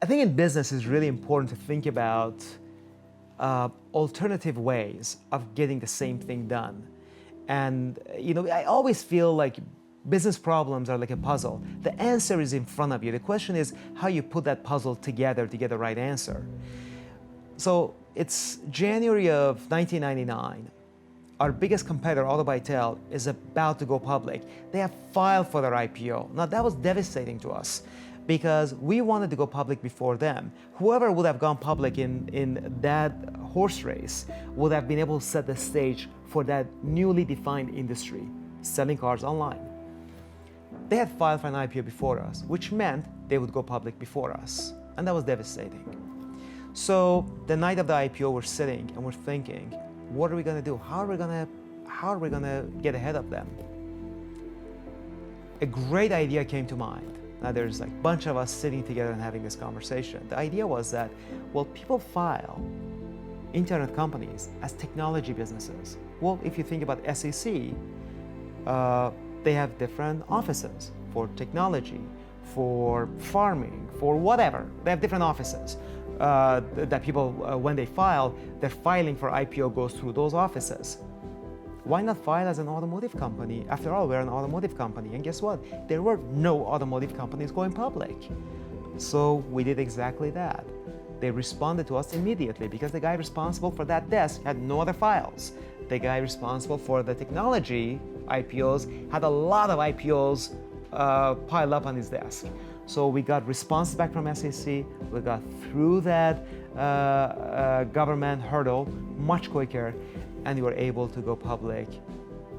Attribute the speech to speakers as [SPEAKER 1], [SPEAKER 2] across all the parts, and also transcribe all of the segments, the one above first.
[SPEAKER 1] I think in business it's really important to think about alternative ways of getting the same thing done. And I always feel like business problems are like a puzzle. The answer is in front of you. The question is how you put that puzzle together to get the right answer. So it's January of 1999. Our biggest competitor, AutoBytel, is about to go public. They have filed for their IPO. Now that was devastating to us because we wanted to go public before them. Whoever would have gone public in that horse race would have been able to set the stage for that newly defined industry, selling cars online. They had filed for an IPO before us, which meant they would go public before us, and that was devastating. So the night of the IPO, we're sitting and we're thinking, what are we going to do? How are we going to get ahead of them? A great idea came to mind. Now there's like a bunch of us sitting together and having this conversation. The idea was that, well, people file internet companies as technology businesses. Well, if you think about SEC, they have different offices for technology, for farming, for whatever. They have different offices that people, when they file, their filing for IPO goes through those offices. Why not file as an automotive company? After all, we're an automotive company. And guess what? There were no automotive companies going public. So we did exactly that. They responded to us immediately because the guy responsible for that desk had no other files. The guy responsible for the technology IPOs had a lot of IPOs piled up on his desk. So we got response back from SEC. We got through that government hurdle much quicker, and we were able to go public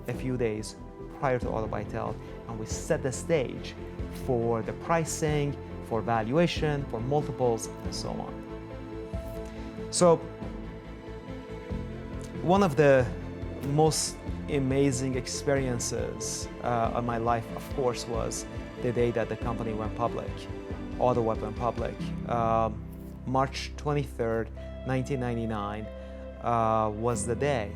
[SPEAKER 1] a few days prior to AutoBytel, and we set the stage for the pricing, for valuation, for multiples, and so on. So one of the most amazing experiences of my life, of course, was the day that the company went public, AutoWeb went public. March 23rd, 1999 was the day.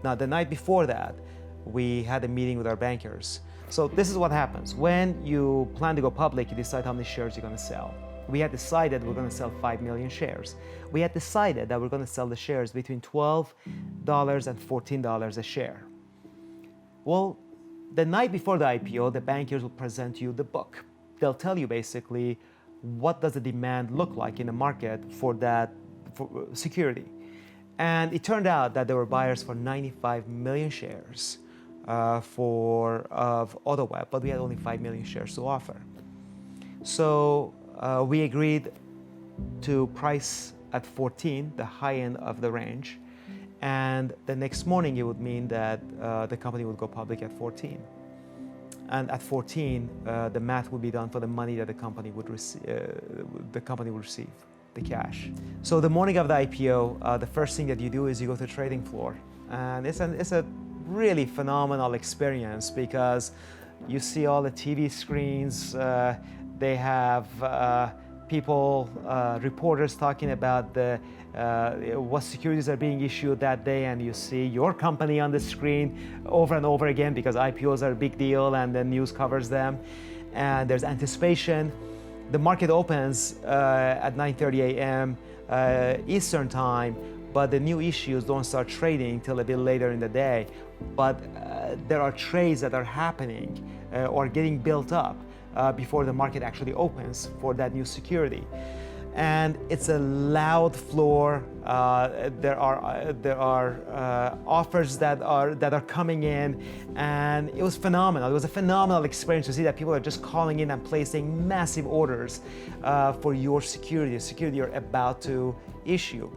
[SPEAKER 1] Now, the night before that, we had a meeting with our bankers. So this is what happens. When you plan to go public, you decide how many shares you're going to sell. We had decided we're going to sell 5 million shares. We had decided that we're going to sell the shares between $12 and $14 a share. Well, the night before the IPO, the bankers will present you the book. They'll tell you basically what does the demand look like in the market for that security. And it turned out that there were buyers for 95 million shares of AutoWeb, but we had only 5 million shares to offer. So we agreed to price at 14, the high end of the range. And the next morning, it would mean that the company would go public at 14. And at 14, the math would be done for the money that the company would receive, the cash. So the morning of the IPO, the first thing that you do is you go to the trading floor. And it's a really phenomenal experience because you see all the TV screens. They have people, reporters talking about what securities are being issued that day, and you see your company on the screen over and over again because IPOs are a big deal and the news covers them. And there's anticipation. The market opens at 9:30 a.m. Eastern time, but the new issues don't start trading till a bit later in the day. But there are trades that are happening or getting built up before the market actually opens for that new security. And it's a loud floor. There are offers that are coming in, and it was phenomenal. It was a phenomenal experience to see that people are just calling in and placing massive orders for your security, the security you're about to issue.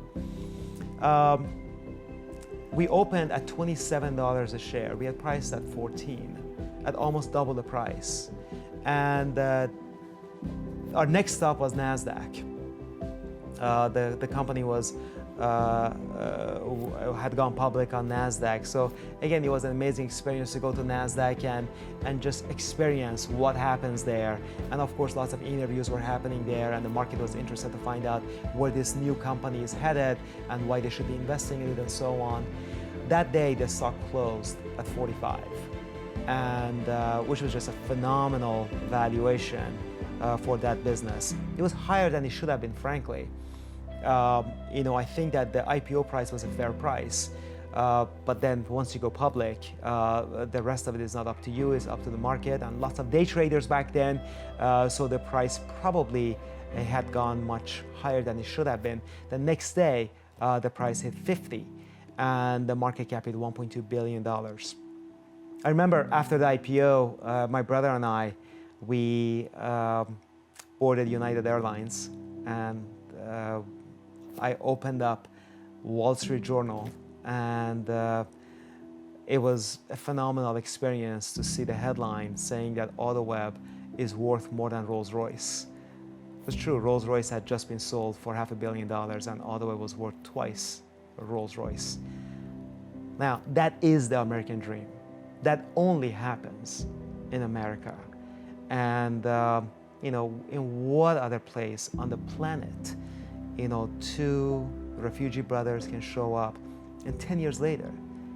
[SPEAKER 1] We opened at $27 a share. We had priced at 14, at almost double the price. And our next stop was NASDAQ. The company had gone public on NASDAQ. So again, it was an amazing experience to go to NASDAQ and just experience what happens there. And of course, lots of interviews were happening there, and the market was interested to find out where this new company is headed and why they should be investing in it and so on. That day, the stock closed at 45, and which was just a phenomenal valuation for that business. It was higher than it should have been, frankly. I think that the IPO price was a fair price. But then once you go public, the rest of it is not up to you, it's up to the market and lots of day traders back then. So the price probably had gone much higher than it should have been. The next day, the price hit 50 and the market cap hit $1.2 billion. I remember after the IPO, my brother and I, we boarded United Airlines, and I opened up Wall Street Journal, and it was a phenomenal experience to see the headline saying that AutoWeb is worth more than Rolls-Royce. It was true, Rolls-Royce had just been sold for $500 million and AutoWeb was worth twice Rolls-Royce. Now, that is the American dream. That only happens in America. And in what other place on the planet, two refugee brothers can show up and 10 years later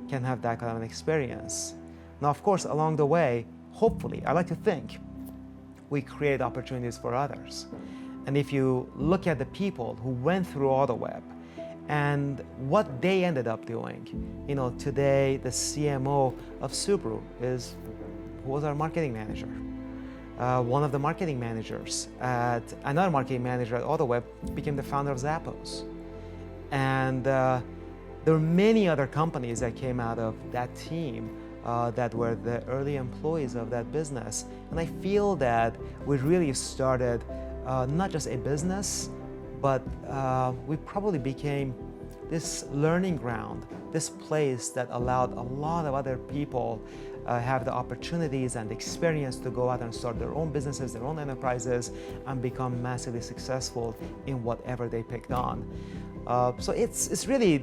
[SPEAKER 1] can have that kind of an experience. Now, of course, along the way, hopefully, I like to think, we create opportunities for others. And if you look at the people who went through AutoWeb and what they ended up doing, today the CMO of Subaru who was our marketing manager. One of the marketing managers at another marketing manager at AutoWeb became the founder of Zappos. And there were many other companies that came out of that team that were the early employees of that business. And I feel that we really started not just a business, but we probably became this learning ground, this place that allowed a lot of other people have the opportunities and experience to go out and start their own businesses, their own enterprises, and become massively successful in whatever they picked on. So it's really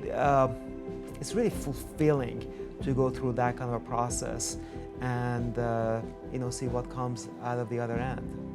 [SPEAKER 1] fulfilling to go through that kind of a process and see what comes out of the other end.